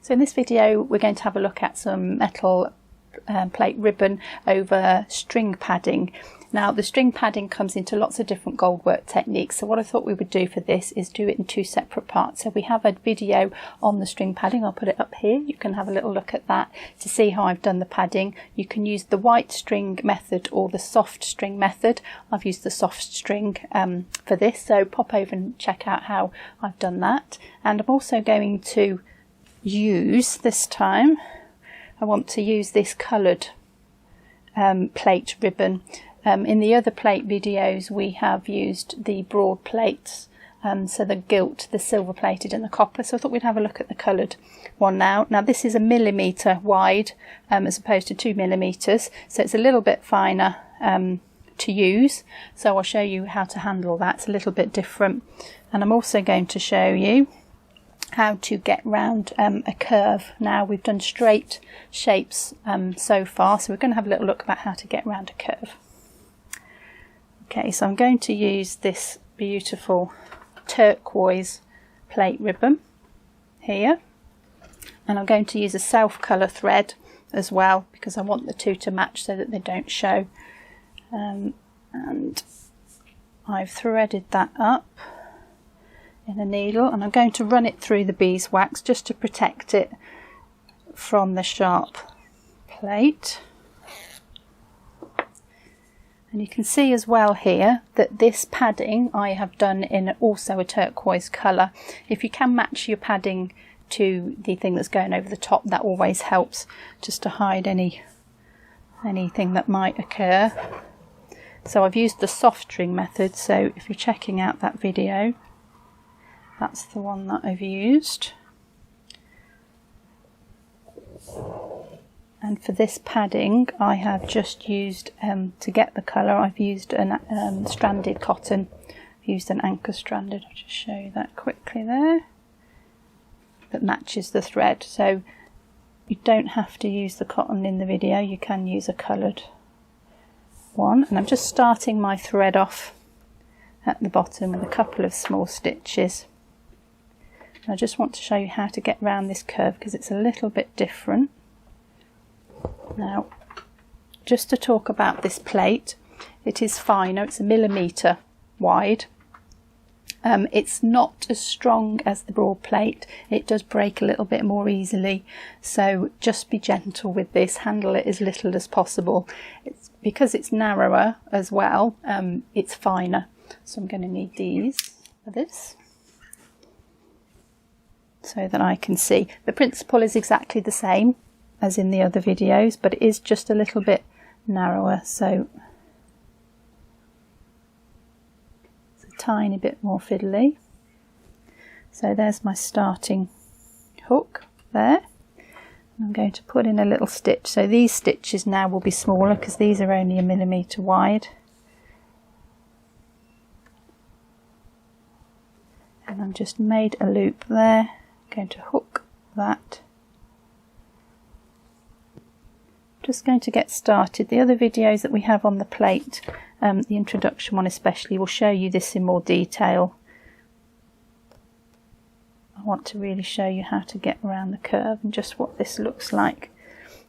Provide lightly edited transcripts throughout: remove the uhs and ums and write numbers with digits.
So in this video we're going to have a look at some metal plate ribbon over string padding. Now the string padding comes into lots of different Goldwork techniques, so what I thought we would do for this is do it in two separate parts. So we have a video on the string padding, I'll put it up here, you can have a little look at that to see how I've done the padding. You can use the white string method or the soft string method. I've used the soft string for this, so pop over and check out how I've done that. And I'm also going to use, this time I want to use this coloured plate ribbon. In the other plate videos we have used the broad plates, so the gilt, the silver plated and the copper, so I thought we'd have a look at the coloured one now. Now this is 1 millimetre wide as opposed to 2 millimetres, so it's a little bit finer to use, so I'll show you how to handle that. It's a little bit different, and I'm also going to show you how to get round a curve. Now we've done straight shapes so far, so we're going to have a little look about how to get round a curve. Okay, so I'm going to use this beautiful turquoise plate ribbon here, and I'm going to use a self colour thread as well because I want the two to match so that they don't show, and I've threaded that up in a needle, and I'm going to run it through the beeswax just to protect it from the sharp plate. And you can see as well here that this padding I have done in also a turquoise colour. If you can match your padding to the thing that's going over the top, that always helps just to hide anything that might occur. So I've used the soft string method, so if you're checking out that video, that's the one that I've used. And for this padding I have just used, to get the colour, I've used an stranded cotton. I've used an anchor stranded, I'll just show you that quickly there, that matches the thread. So you don't have to use the cotton in the video, you can use a coloured one. And I'm just starting my thread off at the bottom with a couple of small stitches. I just want to show you how to get round this curve because it's a little bit different. Now, just to talk about this plate, it is finer, it's 1 millimetre wide. It's not as strong as the broad plate, it does break a little bit more easily, so just be gentle with this, handle it as little as possible. Because it's narrower as well, it's finer, so I'm going to need these for this, so that I can see. The principle is exactly the same as in the other videos, but it is just a little bit narrower, so it's a tiny bit more fiddly. So there's my starting hook there. I'm going to put in a little stitch, so these stitches now will be smaller because these are only 1 millimetre wide. And I've just made a loop there, I'm going to hook that. Just going to get started. The other videos that we have on the plate, the introduction one especially, will show you this in more detail. I want to really show you how to get around the curve and just what this looks like.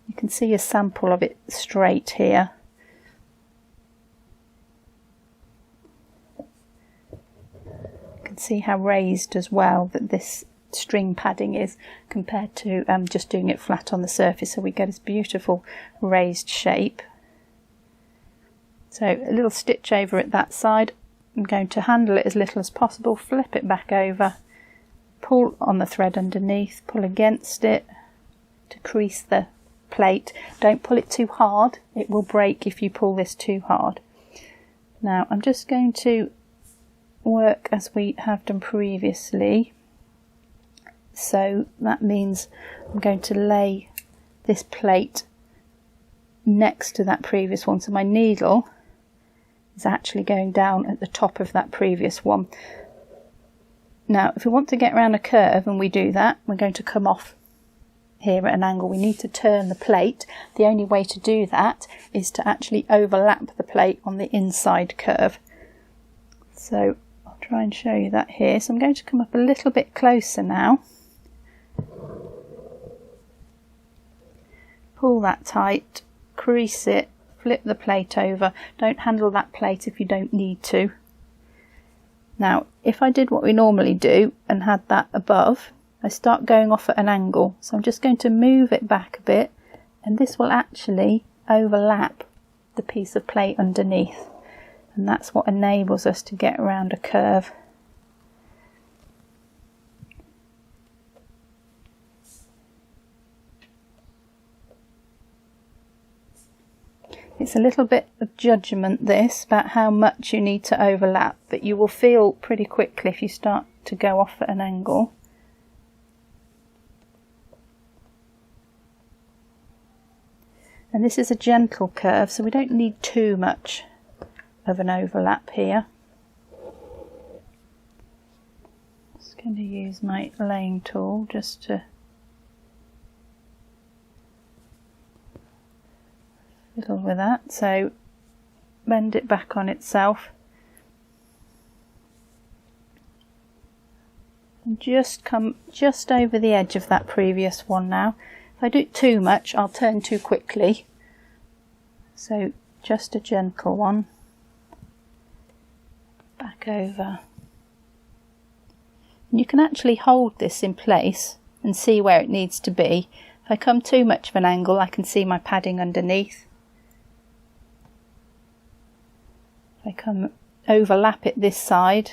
You can see a sample of it straight here. You can see how raised as well that this string padding is compared to just doing it flat on the surface, so we get this beautiful raised shape. So a little stitch over at that side. I'm going to handle it as little as possible, flip it back over, pull on the thread underneath, pull against it to crease the plate. Don't pull it too hard, it will break if you pull this too hard. Now I'm just going to work as we have done previously. So that means I'm going to lay this plate next to that previous one. So my needle is actually going down at the top of that previous one. Now, if we want to get around a curve and we do that, we're going to come off here at an angle. We need to turn the plate. The only way to do that is to actually overlap the plate on the inside curve. So I'll try and show you that here. So I'm going to come up a little bit closer now. pull that tight, crease it, flip the plate over. Don't handle that plate if you don't need to. Now, if I did what we normally do and had that above, I start going off at an angle. So I'm just going to move it back a bit, and this will actually overlap the piece of plate underneath. And that's what enables us to get around a curve. It's a little bit of judgment, this, about how much you need to overlap, but you will feel pretty quickly if you start to go off at an angle. And this is a gentle curve, so we don't need too much of an overlap here. Just going to use my laying tool just to fiddle with that. So bend it back on itself and just come just over the edge of that previous one now. If I do it too much, I'll turn too quickly. So just a gentle one. Back over. And you can actually hold this in place and see where it needs to be. If I come too much of an angle, I can see my padding underneath. If I come overlap it this side,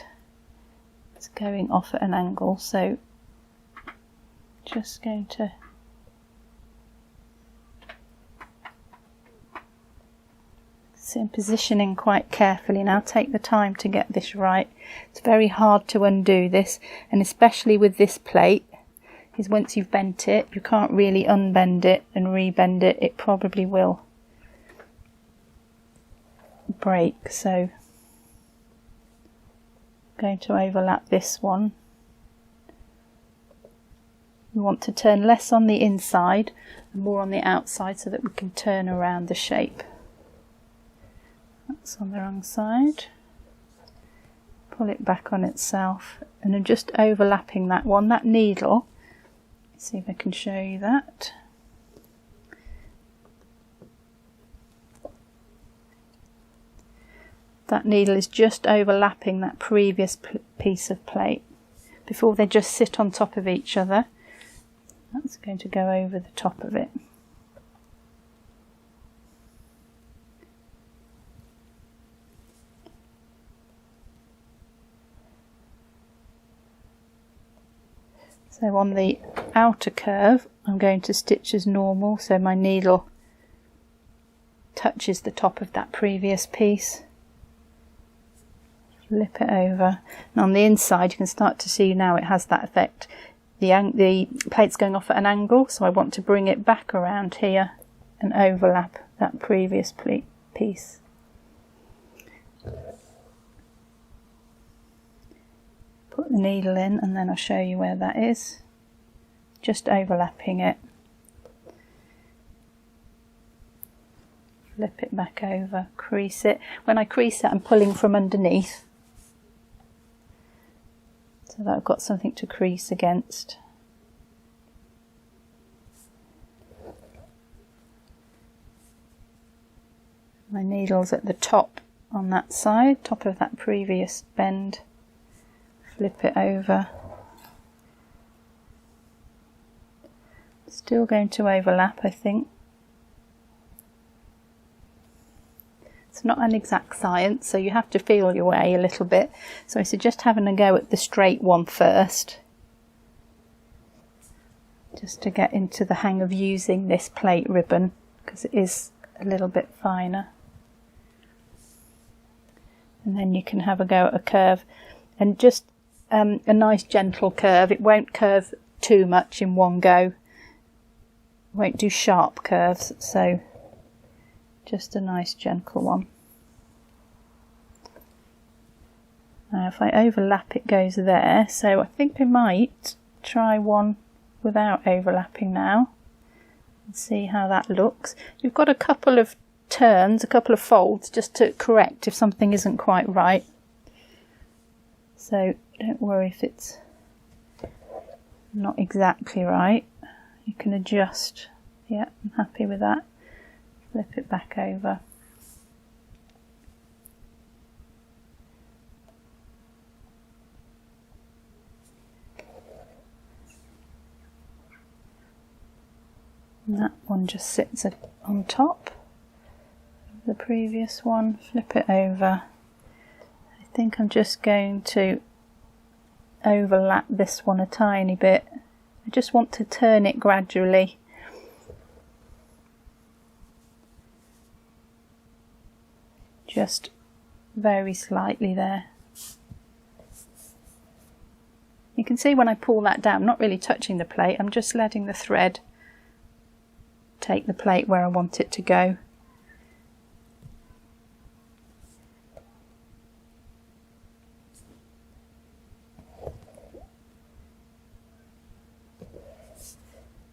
it's going off at an angle, so just going to see I'm positioning quite carefully now. Take the time to get this right. It's very hard to undo this, and especially with this plate, is once you've bent it, you can't really unbend it and rebend it. It probably will break. So I'm going to overlap this one. We want to turn less on the inside and more on the outside so that we can turn around the shape. That's on the wrong side. Pull it back on itself, and I'm just overlapping that one, that needle. Let's see if I can show you that. That needle is just overlapping that previous piece of plate before they just sit on top of each other. That's going to go over the top of it. So on the outer curve, I'm going to stitch as normal, so my needle touches the top of that previous piece. Flip it over, and on the inside you can start to see now it has that effect. The plate's going off at an angle, so I want to bring it back around here and overlap that previous piece. Put the needle in, and then I'll show you where that is. Just overlapping it. Flip it back over, crease it. When I crease it, I'm pulling from underneath, so that I've got something to crease against. My needle's at the top on that side, top of that previous bend. Flip it over. Still going to overlap, I think. It's not an exact science, so you have to feel your way a little bit. So I suggest having a go at the straight one first, just to get into the hang of using this plate ribbon, because it is a little bit finer. And then you can have a go at a curve, and just a nice gentle curve. It won't curve too much in one go. It won't do sharp curves, so just a nice gentle one. Now if I overlap, it goes there, so I think I might try one without overlapping now and see how that looks. You've got a couple of turns, a couple of folds, just to correct if something isn't quite right. So don't worry if it's not exactly right. You can adjust Yeah, I'm happy with that. Flip it back over. And that one just sits on top of the previous one. Flip it over. I think I'm just going to overlap this one a tiny bit. I just want to turn it gradually. Just very slightly there. You can see when I pull that down, I'm not really touching the plate, I'm just letting the thread take the plate where I want it to go.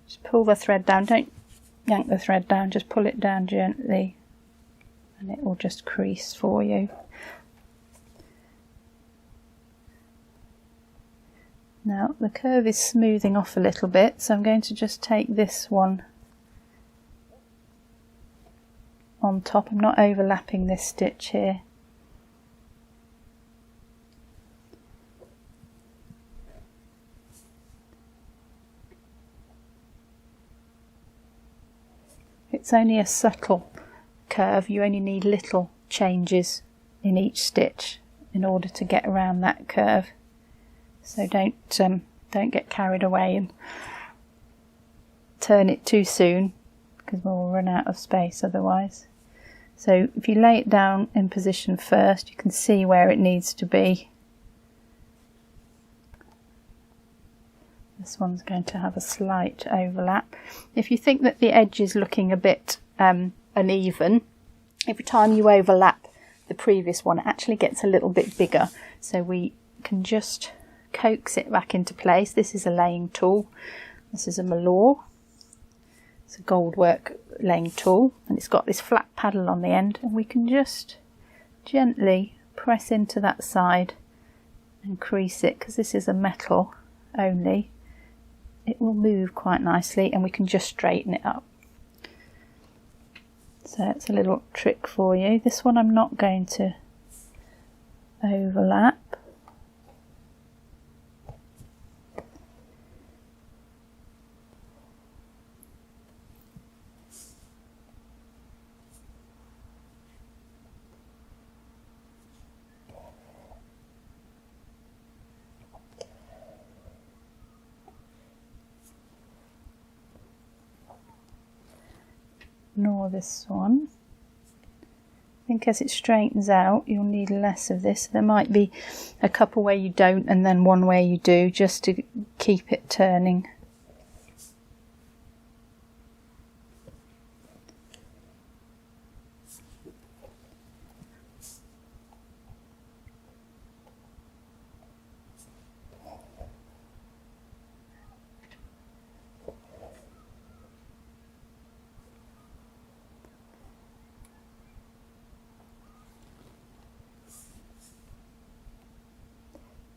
Just pull the thread down, don't yank the thread down, just pull it down gently and it will just crease for you. Now the curve is smoothing off a little bit, so I'm going to just take this one on top. I'm not overlapping this stitch here. It's only a subtle curve, you only need little changes in each stitch in order to get around that curve. So don't get carried away and turn it too soon, because we'll run out of space otherwise. So if you lay it down in position first, you can see where it needs to be. This one's going to have a slight overlap. If you think that the edge is looking a bit uneven, every time you overlap the previous one, it actually gets a little bit bigger. So we can just coax it back into place. This is a laying tool. This is a Malor. It's a Goldwork laying tool, and it's got this flat paddle on the end, and we can just gently press into that side and crease it, because this is a metal only. It will move quite nicely, and we can just straighten it up. So it's a little trick for you. This one I'm not going to overlap. Nor this one. I think as it straightens out you'll need less of this. There might be a couple where you don't and then one where you do, just to keep it turning.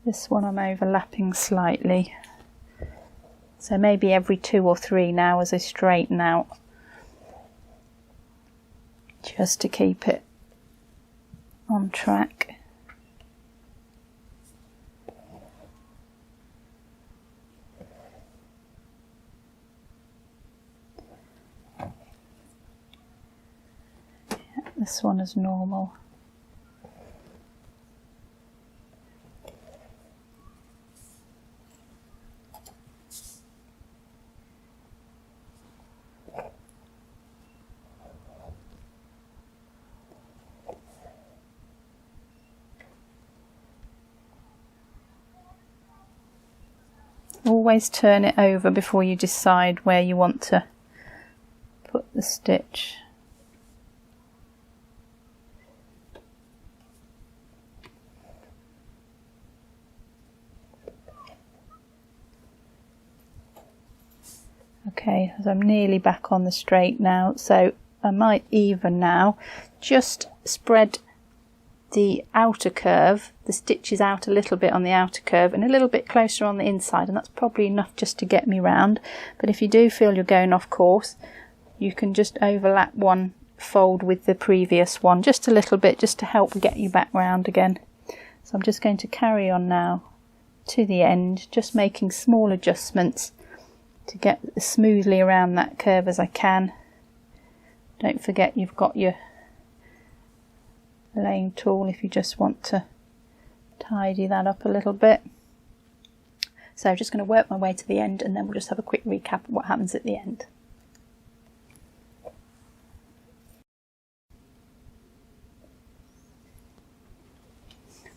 This one I'm overlapping slightly, so maybe every 2 or 3 now as I straighten out, just to keep it on track. Yeah, this one is normal. Always turn it over before you decide where you want to put the stitch. Okay, so I'm nearly back on the straight now, so I might even now just spread the outer curve, the stitches out a little bit on the outer curve and a little bit closer on the inside, and that's probably enough just to get me round. But if you do feel you're going off course, you can just overlap one fold with the previous one just a little bit, just to help get you back round again. So I'm just going to carry on now to the end, just making small adjustments to get as smoothly around that curve as I can. Don't forget you've got your laying tool if you just want to tidy that up a little bit. So I'm just going to work my way to the end, and then we'll just have a quick recap of what happens at the end.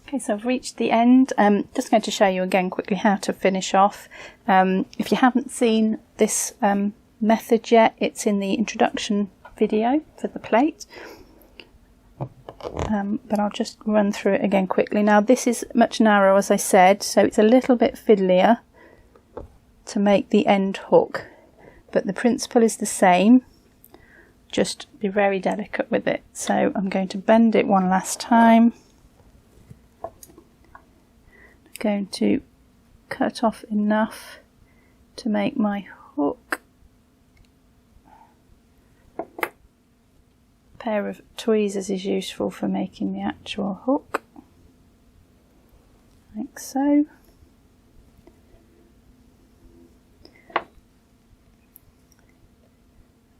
Okay, so I've reached the end. Just going to show you again quickly how to finish off. If you haven't seen this method yet, it's in the introduction video for the plate. But I'll just run through it again quickly. Now this is much narrower, as I said, so it's a little bit fiddlier to make the end hook, but the principle is the same, just be very delicate with it. So I'm going to bend it one last time. I'm going to cut off enough to make my hook. Pair of tweezers is useful for making the actual hook, like so.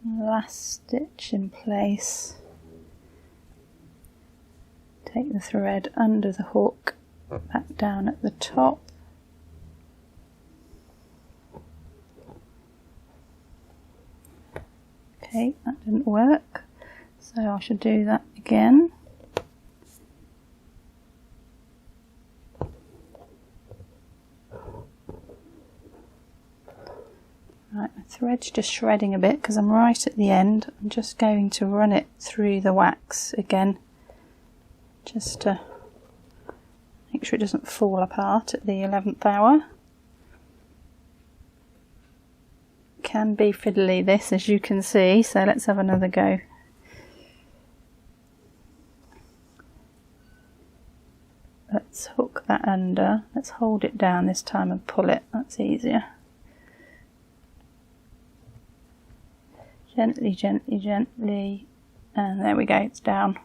Last stitch in place, take the thread under the hook, back down at the top. Okay, that didn't work. So I should do that again. Right, my thread's just shredding a bit because I'm right at the end. I'm just going to run it through the wax again, just to make sure it doesn't fall apart at the 11th hour. Can be fiddly this, as you can see, so let's have another go. Let's hook that under. Let's hold it down this time and pull it. That's easier. Gently, gently, gently. And there we go, it's down.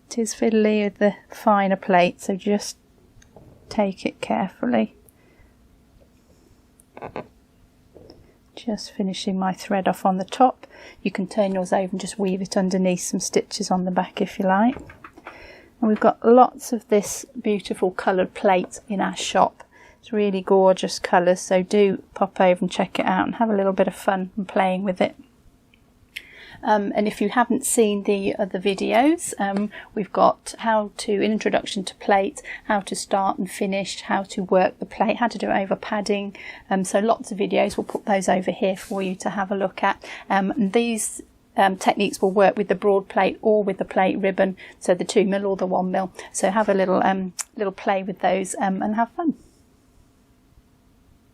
It is fiddly with the finer plate, so just take it carefully. Just finishing my thread off on the top. You can turn yours over and just weave it underneath some stitches on the back if you like. And we've got lots of this beautiful coloured plate in our shop. It's really gorgeous colours, so do pop over and check it out and have a little bit of fun and playing with it. And if you haven't seen the other videos, we've got how to, introduction to plate, how to start and finish, how to work the plate, how to do it over padding. So lots of videos, we'll put those over here for you to have a look at. These techniques will work with the broad plate or with the plate ribbon, so the 2mm or the 1mm. So have a little play with those and have fun.